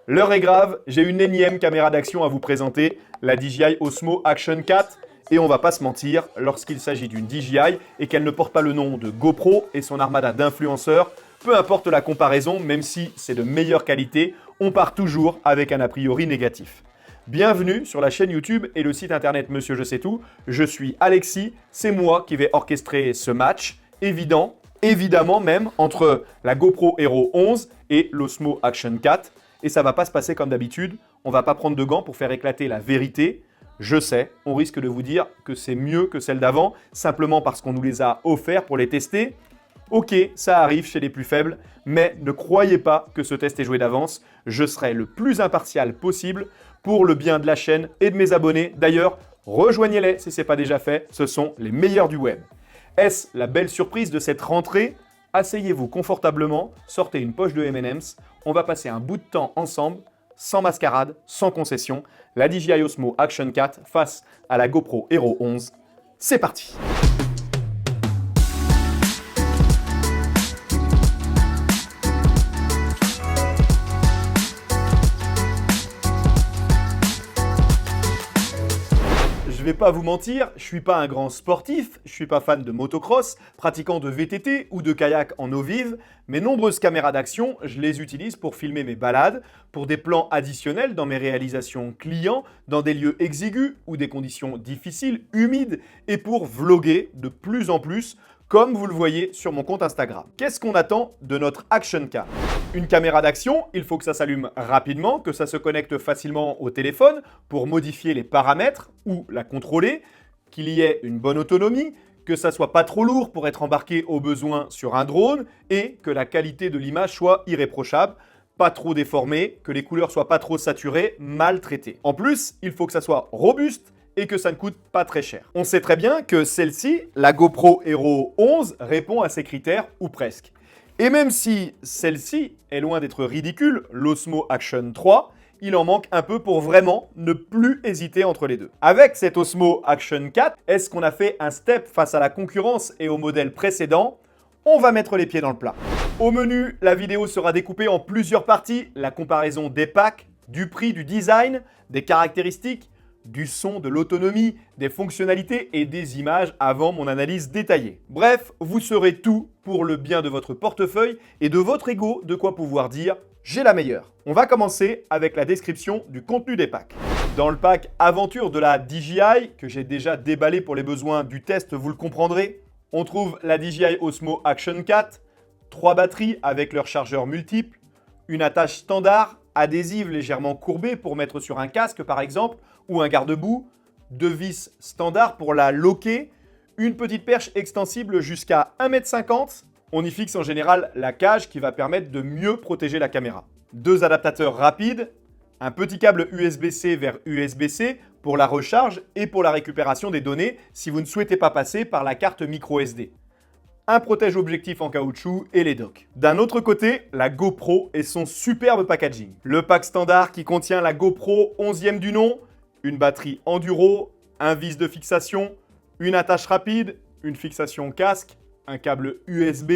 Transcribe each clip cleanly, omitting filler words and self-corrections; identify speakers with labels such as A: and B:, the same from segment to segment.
A: L'heure est grave, j'ai une énième caméra d'action à vous présenter, la DJI Osmo Action 4. Et on va pas se mentir, lorsqu'il s'agit d'une DJI et qu'elle ne porte pas le nom de GoPro et son armada d'influenceurs, peu importe la comparaison, même si c'est de meilleure qualité, on part toujours avec un a priori négatif. Bienvenue sur la chaîne YouTube et le site internet Monsieur Je sais tout. Je suis Alexis, c'est moi qui vais orchestrer ce match évidemment même, entre la GoPro Hero 11 et l'Osmo Action 4. Et ça va pas se passer comme d'habitude, on va pas prendre de gants pour faire éclater la vérité. Je sais, on risque de vous dire que c'est mieux que celle d'avant, simplement parce qu'on nous les a offerts pour les tester. Ok, ça arrive chez les plus faibles, mais ne croyez pas que ce test est joué d'avance. Je serai le plus impartial possible pour le bien de la chaîne et de mes abonnés. D'ailleurs, rejoignez-les si ce n'est pas déjà fait, ce sont les meilleurs du web. Est-ce la belle surprise de cette rentrée? Asseyez-vous confortablement, sortez une poche de M&M's, on va passer un bout de temps ensemble, sans mascarade, sans concession. La DJI Osmo Action 4 face à la GoPro Hero 11. C'est parti! Je vais pas vous mentir, je suis pas un grand sportif, je suis pas fan de motocross, pratiquant de VTT ou de kayak en eau vive. Mes nombreuses caméras d'action, je les utilise pour filmer mes balades, pour des plans additionnels dans mes réalisations clients, dans des lieux exigus ou des conditions difficiles, humides, et pour vloguer de plus en plus, comme vous le voyez sur mon compte Instagram. Qu'est-ce qu'on attend de notre Action Cam? Une caméra d'action, il faut que ça s'allume rapidement, que ça se connecte facilement au téléphone pour modifier les paramètres ou la contrôler, qu'il y ait une bonne autonomie, que ça soit pas trop lourd pour être embarqué au besoin sur un drone et que la qualité de l'image soit irréprochable, pas trop déformée, que les couleurs soient pas trop saturées, mal traitées. En plus, il faut que ça soit robuste et que ça ne coûte pas très cher. On sait très bien que celle-ci, la GoPro Hero 11, répond à ces critères ou presque. Et même si celle-ci est loin d'être ridicule, l'Osmo Action 3, il en manque un peu pour vraiment ne plus hésiter entre les deux. Avec cette Osmo Action 4, est-ce qu'on a fait un step face à la concurrence et au modèle précédent? On va mettre les pieds dans le plat. Au menu, la vidéo sera découpée en plusieurs parties, la comparaison des packs, du prix, du design, des caractéristiques, du son, de l'autonomie, des fonctionnalités et des images avant mon analyse détaillée. Bref, vous saurez tout pour le bien de votre portefeuille et de votre ego, de quoi pouvoir dire « j'ai la meilleure ». On va commencer avec la description du contenu des packs. Dans le pack Aventure de la DJI, que j'ai déjà déballé pour les besoins du test, vous le comprendrez, on trouve la DJI Osmo Action 4, 3 batteries avec leurs chargeurs multiples, une attache standard, adhésive légèrement courbée pour mettre sur un casque par exemple, ou un garde-boue, 2 vis standards pour la loquer, une petite perche extensible jusqu'à 1,50 m. On y fixe en général la cage qui va permettre de mieux protéger la caméra. 2 adaptateurs rapides, un petit câble USB-C vers USB-C pour la recharge et pour la récupération des données si vous ne souhaitez pas passer par la carte micro-SD. Un protège-objectif en caoutchouc et les docks. D'un autre côté, la GoPro et son superbe packaging. Le pack standard qui contient la GoPro 11e du nom, une batterie enduro, un vis de fixation, une attache rapide, une fixation casque, un câble USB,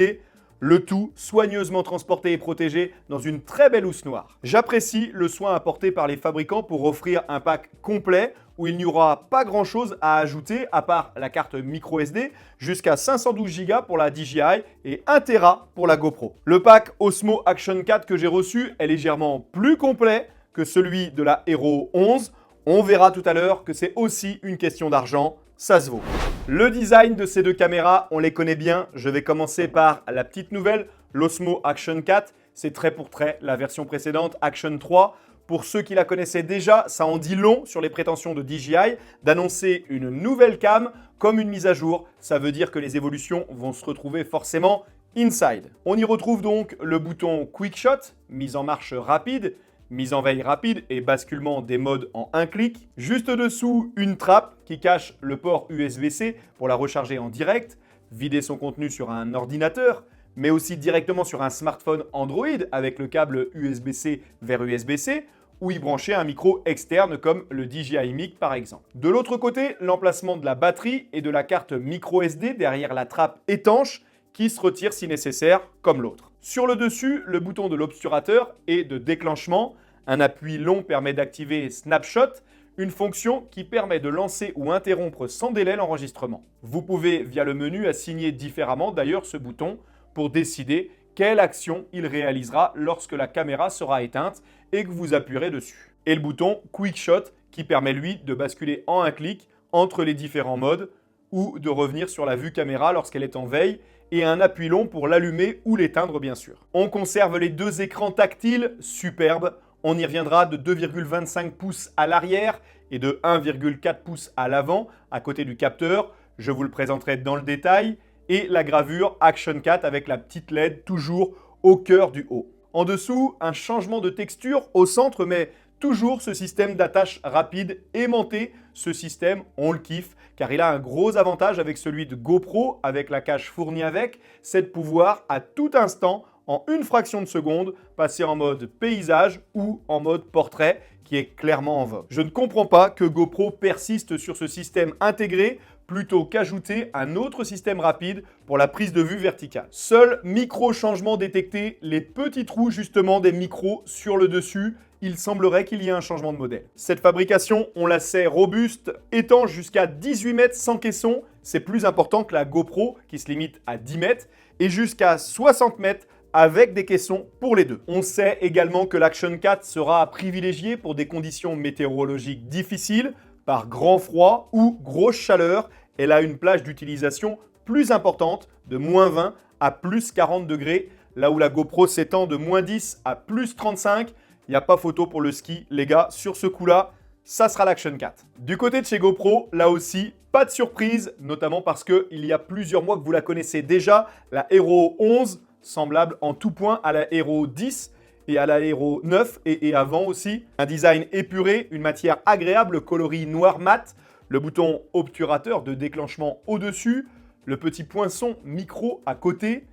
A: le tout soigneusement transporté et protégé dans une très belle housse noire. J'apprécie le soin apporté par les fabricants pour offrir un pack complet où il n'y aura pas grand chose à ajouter à part la carte micro SD jusqu'à 512 Go pour la DJI et 1 Tera pour la GoPro. Le pack Osmo Action 4 que j'ai reçu est légèrement plus complet que celui de la Hero 11. On verra tout à l'heure que c'est aussi une question d'argent, ça se vaut. Le design de ces deux caméras, on les connaît bien. Je vais commencer par la petite nouvelle, l'Osmo Action 4. C'est trait pour trait la version précédente, Action 3. Pour ceux qui la connaissaient déjà, ça en dit long sur les prétentions de DJI d'annoncer une nouvelle cam comme une mise à jour. Ça veut dire que les évolutions vont se retrouver forcément inside. On y retrouve donc le bouton Quick Shot, mise en marche rapide, mise en veille rapide et basculement des modes en un clic. Juste dessous, une trappe qui cache le port USB-C pour la recharger en direct, vider son contenu sur un ordinateur, mais aussi directement sur un smartphone Android avec le câble USB-C vers USB-C, ou y brancher un micro externe comme le DJI Mic par exemple. De l'autre côté, l'emplacement de la batterie et de la carte micro SD derrière la trappe étanche qui se retire si nécessaire comme l'autre. Sur le dessus, le bouton de l'obturateur et de déclenchement, Un appui long permet d'activer Snapshot, une fonction qui permet de lancer ou interrompre sans délai l'enregistrement. Vous pouvez, via le menu, assigner différemment d'ailleurs ce bouton pour décider quelle action il réalisera lorsque la caméra sera éteinte et que vous appuierez dessus. Et le bouton Quick Shot qui permet lui de basculer en un clic entre les différents modes ou de revenir sur la vue caméra lorsqu'elle est en veille et un appui long pour l'allumer ou l'éteindre bien sûr. On conserve les deux écrans tactiles, superbes. On y reviendra de 2,25 pouces à l'arrière et de 1,4 pouces à l'avant, à côté du capteur. Je vous le présenterai dans le détail. Et la gravure Action 4 avec la petite LED toujours au cœur du haut. En dessous, un changement de texture au centre, mais toujours ce système d'attache rapide aimanté. Ce système, on le kiffe, car il a un gros avantage avec celui de GoPro, avec la cache fournie avec, c'est de pouvoir à tout instant, en une fraction de seconde, passer en mode paysage ou en mode portrait, qui est clairement en vogue. Je ne comprends pas que GoPro persiste sur ce système intégré, plutôt qu'ajouter un autre système rapide pour la prise de vue verticale. Seul micro-changement détecté, les petits trous justement des micros sur le dessus, il semblerait qu'il y ait un changement de modèle. Cette fabrication, on la sait robuste, étanche jusqu'à 18 mètres sans caisson, c'est plus important que la GoPro qui se limite à 10 mètres, et jusqu'à 60 mètres avec des caissons pour les deux. On sait également que l'Action 4 sera à privilégier pour des conditions météorologiques difficiles, par grand froid ou grosse chaleur. Elle a une plage d'utilisation plus importante, de moins 20 à plus 40 degrés, là où la GoPro s'étend de moins 10 à plus 35. Il n'y a pas photo pour le ski, les gars, sur ce coup-là, ça sera l'Action 4. Du côté de chez GoPro, là aussi, pas de surprise, notamment parce qu'il y a plusieurs mois que vous la connaissez déjà, la Hero 11, semblable en tout point à la Hero 10, et à la Hero 9 et avant aussi. Un design épuré, une matière agréable, coloris noir mat, le bouton obturateur de déclenchement au-dessus, le petit poinçon micro à côté,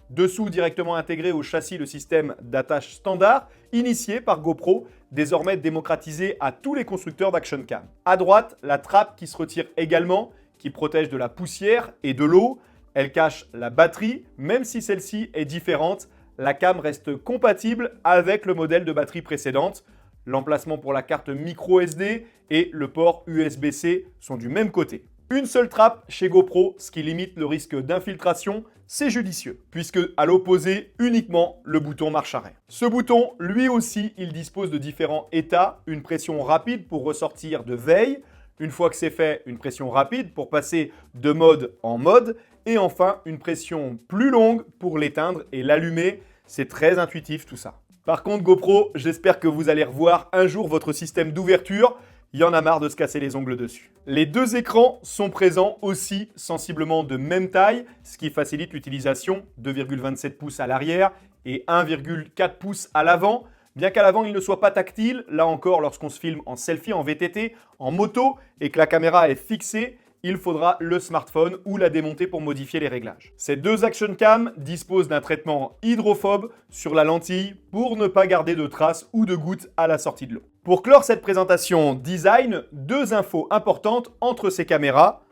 A: dessous directement intégré au châssis le système d'attache standard, initié par GoPro, désormais démocratisé à tous les constructeurs d'Action Cam. À droite, la trappe qui se retire également, qui protège de la poussière et de l'eau. Elle cache la batterie, même si celle-ci est différente. La cam reste compatible avec le modèle de batterie précédente. L'emplacement pour la carte micro SD et le port USB-C sont du même côté. Une seule trappe chez GoPro, ce qui limite le risque d'infiltration, c'est judicieux, puisque à l'opposé, uniquement le bouton marche arrêt. Ce bouton, lui aussi, il dispose de différents états, une pression rapide pour ressortir de veille, une fois que c'est fait, une pression rapide pour passer de mode en mode, et enfin une pression plus longue pour l'éteindre et l'allumer. C'est très intuitif tout ça. Par contre GoPro, j'espère que vous allez revoir un jour votre système d'ouverture. Il y en a marre de se casser les ongles dessus. Les deux écrans sont présents aussi sensiblement de même taille, ce qui facilite l'utilisation, 2,27 pouces à l'arrière et 1,4 pouces à l'avant. Bien qu'à l'avant, il ne soit pas tactile, là encore, lorsqu'on se filme en selfie, en VTT, en moto, et que la caméra est fixée, il faudra le smartphone ou la démonter pour modifier les réglages. Ces deux Action Cam disposent d'un traitement hydrophobe sur la lentille pour ne pas garder de traces ou de gouttes à la sortie de l'eau. Pour clore cette présentation design, deux infos importantes entre ces caméras.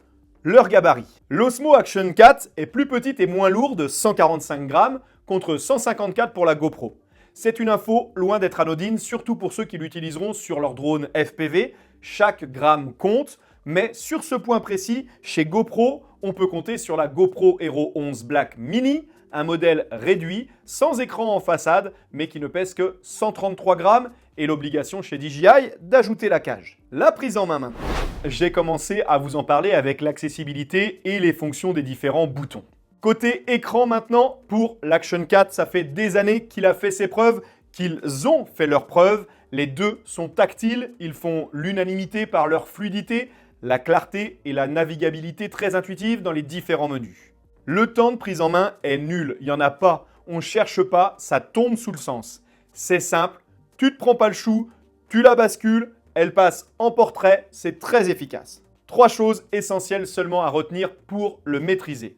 A: Leur gabarit. L'Osmo Action 4 est plus petite et moins lourde, 145 grammes, contre 154 pour la GoPro. C'est une info loin d'être anodine, surtout pour ceux qui l'utiliseront sur leur drone FPV. Chaque gramme compte, mais sur ce point précis, chez GoPro, on peut compter sur la GoPro Hero 11 Black Mini, un modèle réduit, sans écran en façade, mais qui ne pèse que 133 grammes, et l'obligation chez DJI d'ajouter la cage. La prise en main maintenant. J'ai commencé à vous en parler avec l'accessibilité et les fonctions des différents boutons. Côté écran maintenant, pour l'Action 4, ça fait des années qu'il a fait ses preuves, qu'ils ont fait leurs preuves. Les deux sont tactiles, ils font l'unanimité par leur fluidité, la clarté et la navigabilité très intuitive dans les différents menus. Le temps de prise en main est nul, il n'y en a pas, on ne cherche pas, ça tombe sous le sens. C'est simple, tu ne te prends pas le chou, tu la bascules, elle passe en portrait, c'est très efficace. 3 choses essentielles seulement à retenir pour le maîtriser.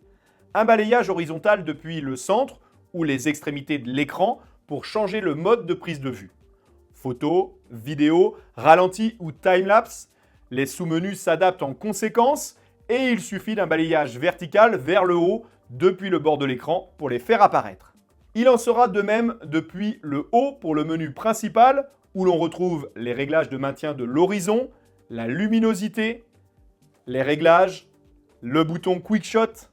A: Un balayage horizontal depuis le centre ou les extrémités de l'écran pour changer le mode de prise de vue. Photo, vidéo, ralenti ou time-lapse, les sous-menus s'adaptent en conséquence et il suffit d'un balayage vertical vers le haut depuis le bord de l'écran pour les faire apparaître. Il en sera de même depuis le haut pour le menu principal où l'on retrouve les réglages de maintien de l'horizon, la luminosité, les réglages, le bouton Quick Shot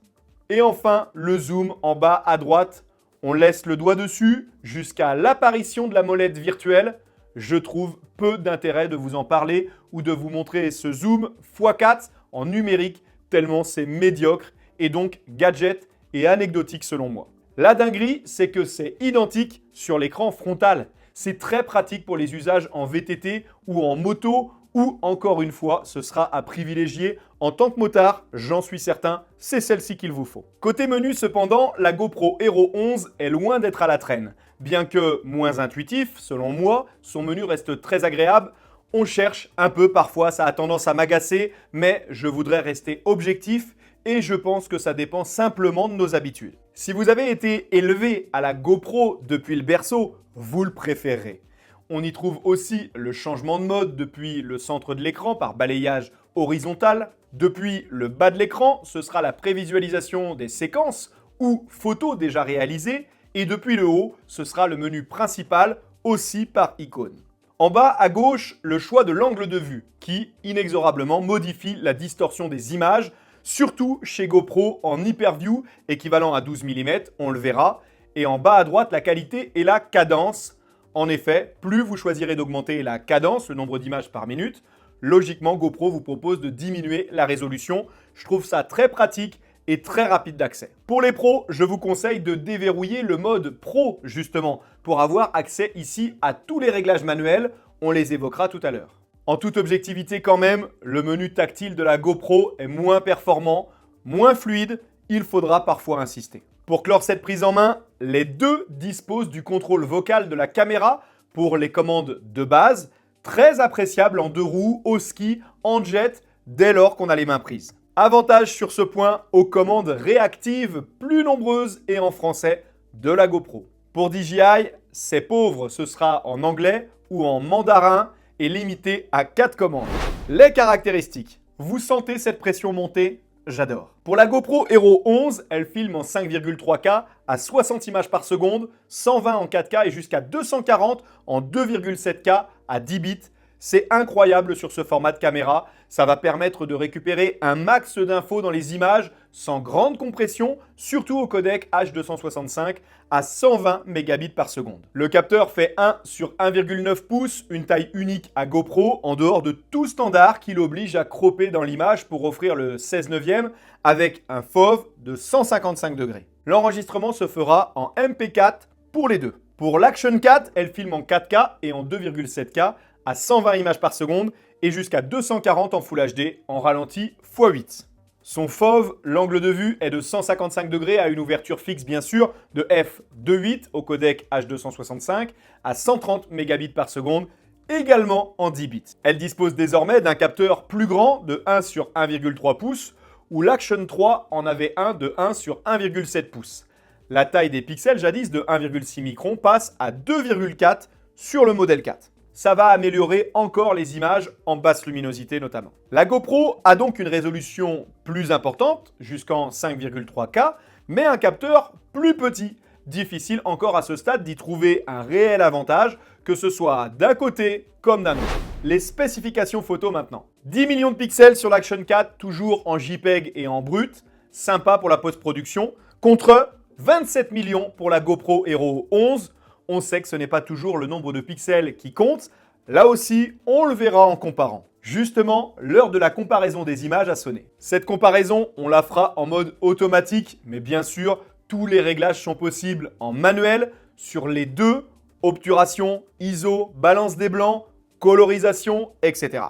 A: et enfin le zoom en bas à droite. On laisse le doigt dessus jusqu'à l'apparition de la molette virtuelle. Je trouve peu d'intérêt de vous en parler ou de vous montrer ce zoom x4 en numérique tellement c'est médiocre et donc gadget et anecdotique selon moi. La dinguerie, c'est que c'est identique sur l'écran frontal. C'est très pratique pour les usages en VTT ou en moto ou encore une fois, ce sera à privilégier en tant que motard, j'en suis certain, c'est celle-ci qu'il vous faut. Côté menu cependant, la GoPro Hero 11 est loin d'être à la traîne. Bien que moins intuitif, selon moi, son menu reste très agréable. On cherche un peu parfois, ça a tendance à m'agacer, mais je voudrais rester objectif et je pense que ça dépend simplement de nos habitudes. Si vous avez été élevé à la GoPro depuis le berceau, vous le préférez. On y trouve aussi le changement de mode depuis le centre de l'écran par balayage horizontal. Depuis le bas de l'écran, ce sera la prévisualisation des séquences ou photos déjà réalisées. Et depuis le haut, ce sera le menu principal aussi par icône. En bas à gauche, le choix de l'angle de vue qui, inexorablement, modifie la distorsion des images, surtout chez GoPro en Hyperview, équivalent à 12 mm, on le verra. Et en bas à droite, la qualité et la cadence. En effet, plus vous choisirez d'augmenter la cadence, le nombre d'images par minute, logiquement, GoPro vous propose de diminuer la résolution. Je trouve ça très pratique et très rapide d'accès. Pour les pros, je vous conseille de déverrouiller le mode pro, justement, pour avoir accès ici à tous les réglages manuels. On les évoquera tout à l'heure. En toute objectivité quand même, le menu tactile de la GoPro est moins performant, moins fluide, il faudra parfois insister. Pour clore cette prise en main, les deux disposent du contrôle vocal de la caméra pour les commandes de base, très appréciable en deux roues, au ski, en jet, dès lors qu'on a les mains prises. Avantage sur ce point aux commandes réactives plus nombreuses et en français de la GoPro. Pour DJI, c'est pauvre, ce sera en anglais ou en mandarin et limité à 4 commandes. Les caractéristiques. Vous sentez cette pression monter ? J'adore. Pour la GoPro Hero 11, elle filme en 5,3K à 60 images par seconde, 120 en 4K et jusqu'à 240 en 2,7K à 10 bits. C'est incroyable sur ce format de caméra. Ça va permettre de récupérer un max d'infos dans les images sans grande compression, surtout au codec H265 à 120 mégabits par seconde. Le capteur fait 1 sur 1,9 pouces, une taille unique à GoPro, en dehors de tout standard qui l'oblige à cropper dans l'image pour offrir le 16 neuvième avec un FOV de 155 degrés. L'enregistrement se fera en MP4 pour les deux. Pour l'Action 4, elle filme en 4K et en 2,7K à 120 images par seconde et jusqu'à 240 en Full HD en ralenti x8. Son FOV, l'angle de vue est de 155 degrés à une ouverture fixe bien sûr de f2.8 au codec H265 à 130 mégabits par seconde, également en 10 bits. Elle dispose désormais d'un capteur plus grand de 1 sur 1,3 pouces où l'Action 3 en avait un de 1 sur 1,7 pouces. La taille des pixels jadis de 1,6 microns passe à 2,4 sur le modèle 4. Ça va améliorer encore les images en basse luminosité notamment. La GoPro a donc une résolution plus importante, jusqu'en 5,3K, mais un capteur plus petit. Difficile encore à ce stade d'y trouver un réel avantage, que ce soit d'un côté comme d'un autre. Les spécifications photo maintenant. 10 millions de pixels sur l'Action 4, toujours en JPEG et en brut, sympa pour la post-production, contre 27 millions pour la GoPro Hero 11. On sait que ce n'est pas toujours le nombre de pixels qui compte. Là aussi, on le verra en comparant. Justement, l'heure de la comparaison des images a sonné. Cette comparaison, on la fera en mode automatique, mais bien sûr, tous les réglages sont possibles en manuel sur les deux, obturation, ISO, balance des blancs, colorisation, etc.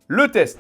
A: Le test.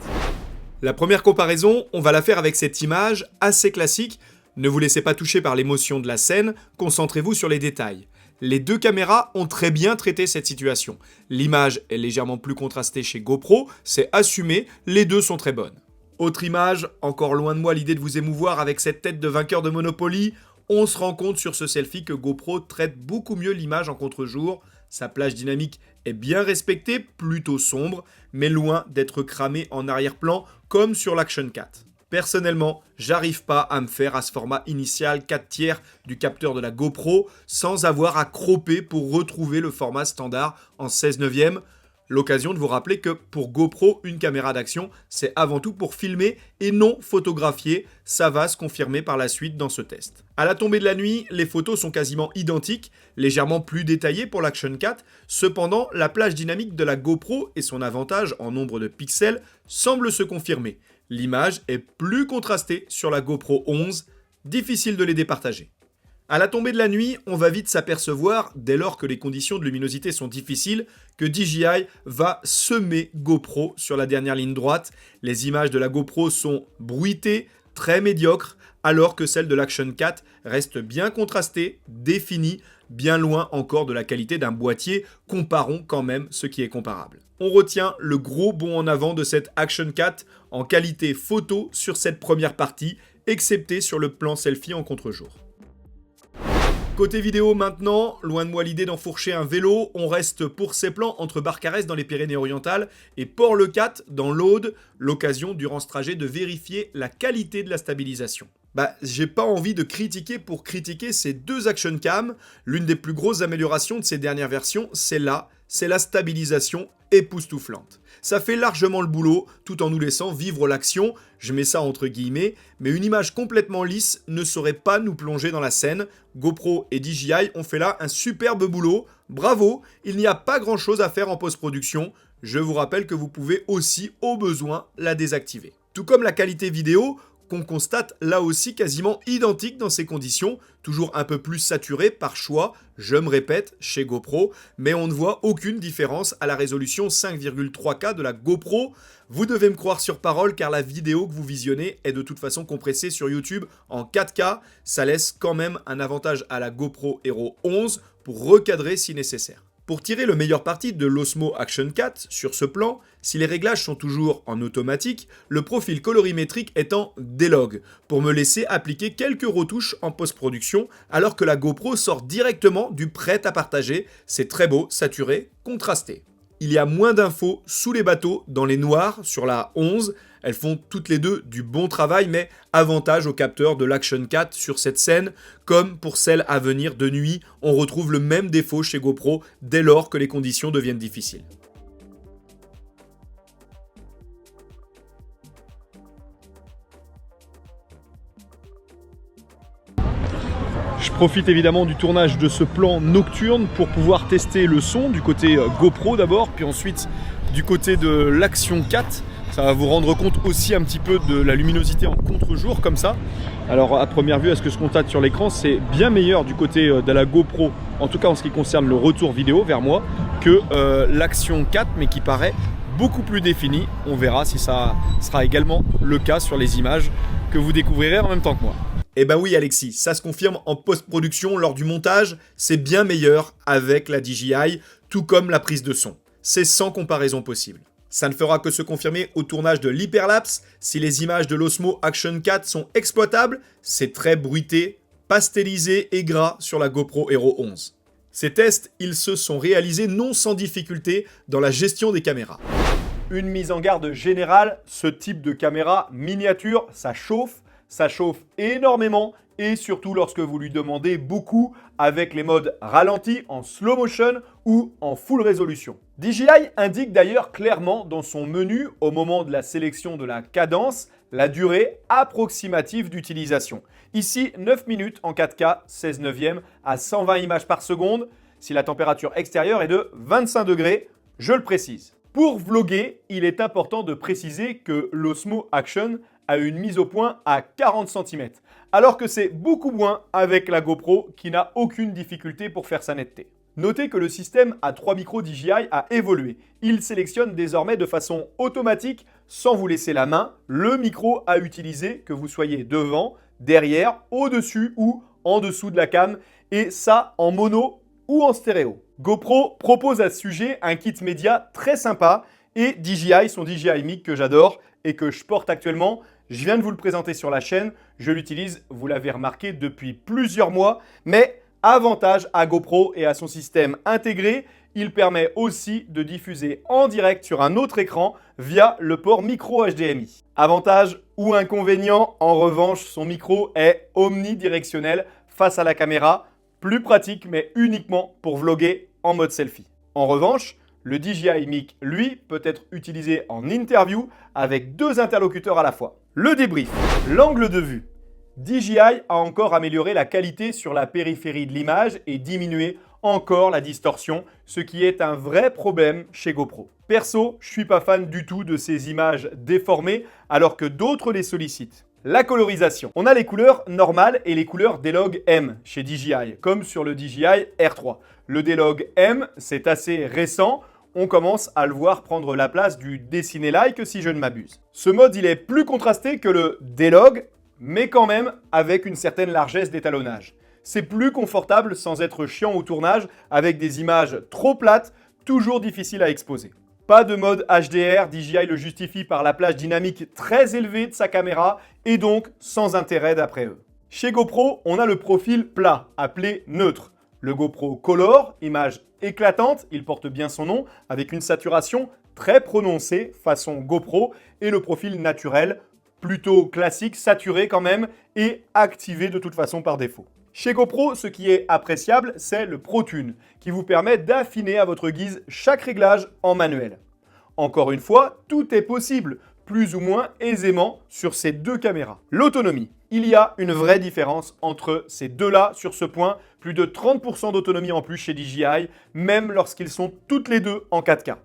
B: La première comparaison, on va la faire avec cette image assez classique. Ne vous laissez pas toucher par l'émotion de la scène, concentrez-vous sur les détails. Les deux caméras ont très bien traité cette situation. L'image est légèrement plus contrastée chez GoPro, c'est assumé, les deux sont très bonnes. Autre image, encore loin de moi l'idée de vous émouvoir avec cette tête de vainqueur de Monopoly, on se rend compte sur ce selfie que GoPro traite beaucoup mieux l'image en contre-jour. Sa plage dynamique est bien respectée, plutôt sombre, mais loin d'être cramée en arrière-plan comme sur l'Action 4. Personnellement, j'arrive pas à me faire à ce format initial 4/3 du capteur de la GoPro sans avoir à cropper pour retrouver le format standard en 16 neuvième. L'occasion de vous rappeler que pour GoPro, une caméra d'action, c'est avant tout pour filmer et non photographier. Ça va se confirmer par la suite dans ce test. À la tombée de la nuit, les photos sont quasiment identiques, légèrement plus détaillées pour l'Action 4. Cependant, la plage dynamique de la GoPro et son avantage en nombre de pixels semblent se confirmer. L'image est plus contrastée sur la GoPro 11, difficile de les départager. À la tombée de la nuit, on va vite s'apercevoir, dès lors que les conditions de luminosité sont difficiles, que DJI va semer GoPro sur la dernière ligne droite. Les images de la GoPro sont bruitées, très médiocres, alors que celles de l'Action 4 restent bien contrastées, définies, bien loin encore de la qualité d'un boîtier. Comparons quand même ce qui est comparable. On retient le gros bond en avant de cette Action 4 en qualité photo sur cette première partie, excepté sur le plan selfie en contre-jour. Côté vidéo maintenant, loin de moi l'idée d'enfourcher un vélo, on reste pour ces plans entre Barcarès dans les Pyrénées-Orientales et Port-le-Cat dans l'Aude, l'occasion durant ce trajet de vérifier la qualité de la stabilisation. J'ai pas envie de critiquer pour critiquer ces deux action cam. L'une des plus grosses améliorations de ces dernières versions, c'est la stabilisation époustouflante. Ça fait largement le boulot, tout en nous laissant vivre l'action, je mets ça entre guillemets, mais une image complètement lisse ne saurait pas nous plonger dans la scène. GoPro et DJI ont fait là un superbe boulot, bravo, il n'y a pas grand chose à faire en post-production, je vous rappelle que vous pouvez aussi, au besoin, la désactiver. Tout comme la qualité vidéo, qu'on constate là aussi quasiment identique dans ces conditions, toujours un peu plus saturé par choix, je me répète, chez GoPro, mais on ne voit aucune différence à la résolution 5,3K de la GoPro. Vous devez me croire sur parole car la vidéo que vous visionnez est de toute façon compressée sur YouTube en 4K, ça laisse quand même un avantage à la GoPro Hero 11 pour recadrer si nécessaire. Pour tirer le meilleur parti de l'Osmo Action 4 sur ce plan, si les réglages sont toujours en automatique, le profil colorimétrique est en D-Log, pour me laisser appliquer quelques retouches en post-production, alors que la GoPro sort directement du prêt à partager. C'est très beau, saturé, contrasté. Il y a moins d'infos sous les bateaux, dans les noirs, sur la 11. Elles font toutes les deux du bon travail, mais avantage au capteur de l'Action 4 sur cette scène. Comme pour celle à venir de nuit, on retrouve le même défaut chez GoPro dès lors que les conditions deviennent difficiles.
A: Je profite évidemment du tournage de ce plan nocturne pour pouvoir tester le son du côté GoPro d'abord, puis ensuite du côté de l'Action 4. Ça va vous rendre compte aussi un petit peu de la luminosité en contre-jour comme ça. Alors à première vue, à ce que je constate sur l'écran, c'est bien meilleur du côté de la GoPro, en tout cas en ce qui concerne le retour vidéo vers moi, que l'Action 4, mais qui paraît beaucoup plus défini. On verra si ça sera également le cas sur les images que vous découvrirez en même temps que moi.
B: Eh ben oui Alexis, ça se confirme en post-production lors du montage, c'est bien meilleur avec la DJI, tout comme la prise de son. C'est sans comparaison possible. Ça ne fera que se confirmer au tournage de l'hyperlapse. Si les images de l'Osmo Action 4 sont exploitables, c'est très bruité, pastelisé et gras sur la GoPro Hero 11. Ces tests, ils se sont réalisés non sans difficulté dans la gestion des caméras.
A: Une mise en garde générale, ce type de caméra miniature, ça chauffe énormément et surtout lorsque vous lui demandez beaucoup avec les modes ralenti, en slow motion ou en full résolution. DJI indique d'ailleurs clairement dans son menu au moment de la sélection de la cadence la durée approximative d'utilisation. Ici 9 minutes en 4K 16 neuvième à 120 images par seconde si la température extérieure est de 25 degrés, je le précise. Pour vlogger, il est important de préciser que l'Osmo Action a une mise au point à 40 cm, alors que c'est beaucoup moins avec la GoPro qui n'a aucune difficulté pour faire sa netteté. Notez que le système à 3 micros DJI a évolué. Il sélectionne désormais de façon automatique, sans vous laisser la main, le micro à utiliser, que vous soyez devant, derrière, au-dessus ou en dessous de la cam, et ça en mono ou en stéréo. GoPro propose à ce sujet un kit média très sympa et DJI, son DJI Mic que j'adore et que je porte actuellement. Je viens de vous le présenter sur la chaîne, je l'utilise, vous l'avez remarqué, depuis plusieurs mois, mais avantage à GoPro et à son système intégré, il permet aussi de diffuser en direct sur un autre écran via le port micro HDMI. Avantage ou inconvénient, en revanche, son micro est omnidirectionnel face à la caméra, plus pratique mais uniquement pour vlogger en mode selfie. En revanche, Le DJI Mic, lui, peut être utilisé en interview avec 2 interlocuteurs à la fois. Le débrief, l'angle de vue. DJI a encore amélioré la qualité sur la périphérie de l'image et diminué encore la distorsion, ce qui est un vrai problème chez GoPro. Perso, je suis pas fan du tout de ces images déformées alors que d'autres les sollicitent. La colorisation. On a les couleurs normales et les couleurs D-Log M chez DJI, comme sur le DJI R3. Le D-Log M, c'est assez récent. On commence à le voir prendre la place du Dessiné-like si je ne m'abuse. Ce mode, il est plus contrasté que le D-Log, mais quand même avec une certaine largesse d'étalonnage. C'est plus confortable sans être chiant au tournage, avec des images trop plates, toujours difficiles à exposer. Pas de mode HDR, DJI le justifie par la plage dynamique très élevée de sa caméra et donc sans intérêt d'après eux. Chez GoPro, on a le profil plat, appelé neutre. Le GoPro Color, image éclatante, il porte bien son nom, avec une saturation très prononcée façon GoPro et le profil naturel, plutôt classique, saturé quand même et activé de toute façon par défaut. Chez GoPro, ce qui est appréciable, c'est le ProTune, qui vous permet d'affiner à votre guise chaque réglage en manuel. Encore une fois, tout est possible, plus ou moins aisément sur ces 2 caméras. L'autonomie. Il y a une vraie différence entre ces deux-là sur ce point, plus de 30% d'autonomie en plus chez DJI, même lorsqu'ils sont toutes les deux en 4K.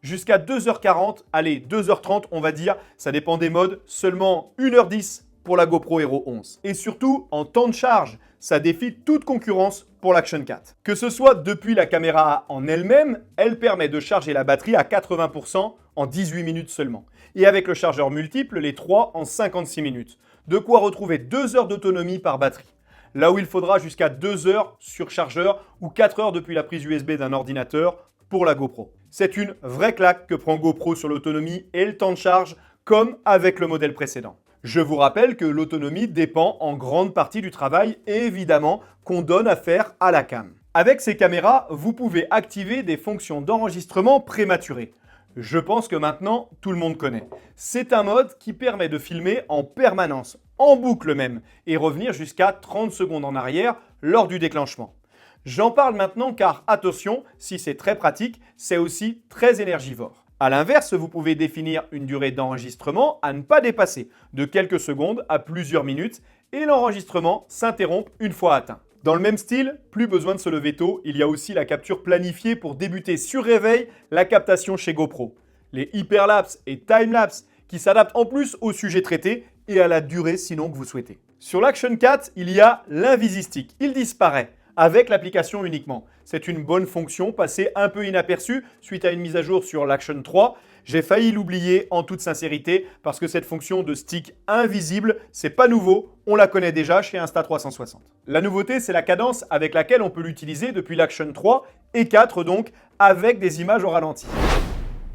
A: Jusqu'à 2h40, allez, 2h30 on va dire, ça dépend des modes, seulement 1h10 pour la GoPro Hero 11. Et surtout, en temps de charge, ça défie toute concurrence pour l'Action 4. Que ce soit depuis la caméra en elle-même, elle permet de charger la batterie à 80% en 18 minutes seulement. Et avec le chargeur multiple, les 3 en 56 minutes. De quoi retrouver 2 heures d'autonomie par batterie. Là où il faudra jusqu'à 2 heures sur chargeur ou 4 heures depuis la prise USB d'un ordinateur pour la GoPro. C'est une vraie claque que prend GoPro sur l'autonomie et le temps de charge, comme avec le modèle précédent. Je vous rappelle que l'autonomie dépend en grande partie du travail, évidemment, qu'on donne à faire à la cam. Avec ces caméras, vous pouvez activer des fonctions d'enregistrement prématurées. Je pense que maintenant, tout le monde connaît. C'est un mode qui permet de filmer en permanence, en boucle même, et revenir jusqu'à 30 secondes en arrière lors du déclenchement. J'en parle maintenant car, attention, si c'est très pratique, c'est aussi très énergivore. A l'inverse, vous pouvez définir une durée d'enregistrement à ne pas dépasser, de quelques secondes à plusieurs minutes, et l'enregistrement s'interrompt une fois atteint. Dans le même style, plus besoin de se lever tôt, il y a aussi la capture planifiée pour débuter sur réveil la captation chez GoPro. Les hyperlapse et timelapse qui s'adaptent en plus au sujet traité et à la durée sinon que vous souhaitez. Sur l'Action 4, il y a l'Invisistick. Il disparaît avec l'application uniquement. C'est une bonne fonction passée un peu inaperçue suite à une mise à jour sur l'Action 3. J'ai failli l'oublier en toute sincérité parce que cette fonction de stick invisible, c'est pas nouveau, on la connaît déjà chez Insta360. La nouveauté, c'est la cadence avec laquelle on peut l'utiliser depuis l'Action 3 et 4 donc, avec des images au ralenti.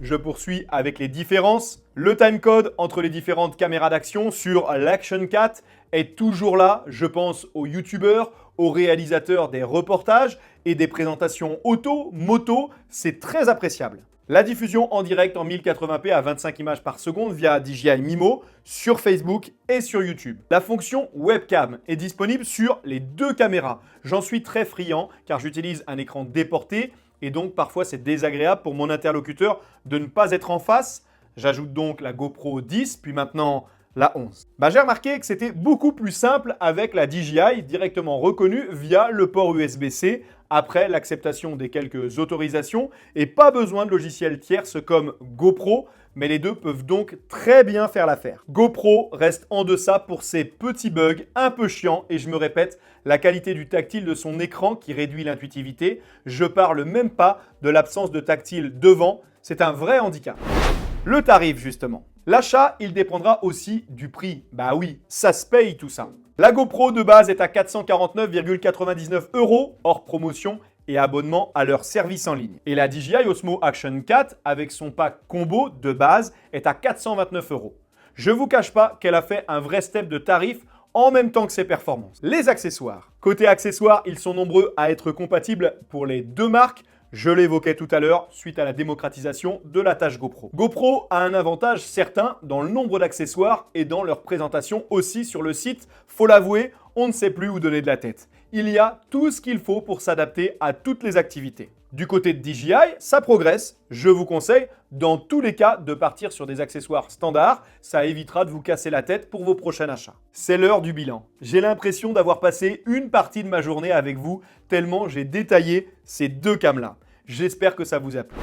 A: Je poursuis avec les différences. Le timecode entre les différentes caméras d'action sur l'Action 4 est toujours là, je pense aux youtubeurs, aux réalisateurs des reportages et des présentations auto, moto, c'est très appréciable. La diffusion en direct en 1080p à 25 images par seconde via DJI Mimo sur Facebook et sur YouTube. La fonction webcam est disponible sur les 2 caméras. J'en suis très friand car j'utilise un écran déporté et donc parfois c'est désagréable pour mon interlocuteur de ne pas être en face. J'ajoute donc la GoPro 10 puis maintenant la 11. J'ai remarqué que c'était beaucoup plus simple avec la DJI directement reconnue via le port USB-C après l'acceptation des quelques autorisations et pas besoin de logiciels tierces comme GoPro, mais les deux peuvent donc très bien faire l'affaire. GoPro reste en deçà pour ses petits bugs un peu chiants et je me répète, la qualité du tactile de son écran qui réduit l'intuitivité. Je parle même pas de l'absence de tactile devant, c'est un vrai handicap. Le tarif justement. L'achat, il dépendra aussi du prix. Bah oui, ça se paye tout ça. La GoPro de base est à 449,99 € hors promotion et abonnement à leur service en ligne. Et la DJI Osmo Action 4 avec son pack combo de base est à 429 €. Je vous cache pas qu'elle a fait un vrai step de tarif en même temps que ses performances. Les accessoires. Côté accessoires, ils sont nombreux à être compatibles pour les 2 marques. Je l'évoquais tout à l'heure suite à la démocratisation de la tâche GoPro. GoPro a un avantage certain dans le nombre d'accessoires et dans leur présentation aussi sur le site. Faut l'avouer, on ne sait plus où donner de la tête. Il y a tout ce qu'il faut pour s'adapter à toutes les activités. Du côté de DJI, ça progresse. Je vous conseille, dans tous les cas, de partir sur des accessoires standards. Ça évitera de vous casser la tête pour vos prochains achats. C'est l'heure du bilan. J'ai l'impression d'avoir passé une partie de ma journée avec vous, tellement j'ai détaillé ces deux cames-là. J'espère que ça vous a plu.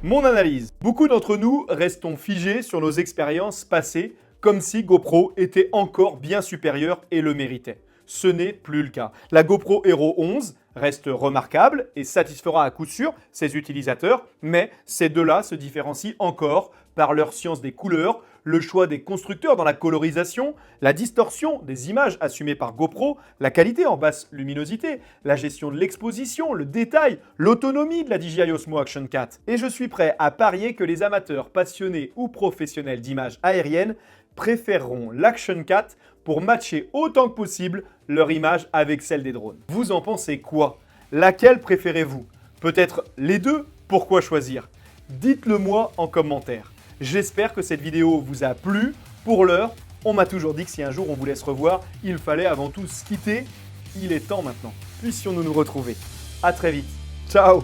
A: Mon analyse. Beaucoup d'entre nous restons figés sur nos expériences passées, comme si GoPro était encore bien supérieur et le méritait. Ce n'est plus le cas. La GoPro Hero 11 reste remarquable et satisfera à coup sûr ses utilisateurs, mais ces deux-là se différencient encore par leur science des couleurs, le choix des constructeurs dans la colorisation, la distorsion des images assumées par GoPro, la qualité en basse luminosité, la gestion de l'exposition, le détail, l'autonomie de la DJI Osmo Action 4. Et je suis prêt à parier que les amateurs passionnés ou professionnels d'images aériennes préféreront l'Action 4 pour matcher autant que possible leur image avec celle des drones. Vous en pensez quoi? Laquelle préférez-vous? Peut-être les deux? Pourquoi choisir? Dites-le moi en commentaire. J'espère que cette vidéo vous a plu. Pour l'heure, on m'a toujours dit que si un jour on voulait se revoir, il fallait avant tout se quitter. Il est temps maintenant. Puissions-nous nous retrouver. À très vite. Ciao!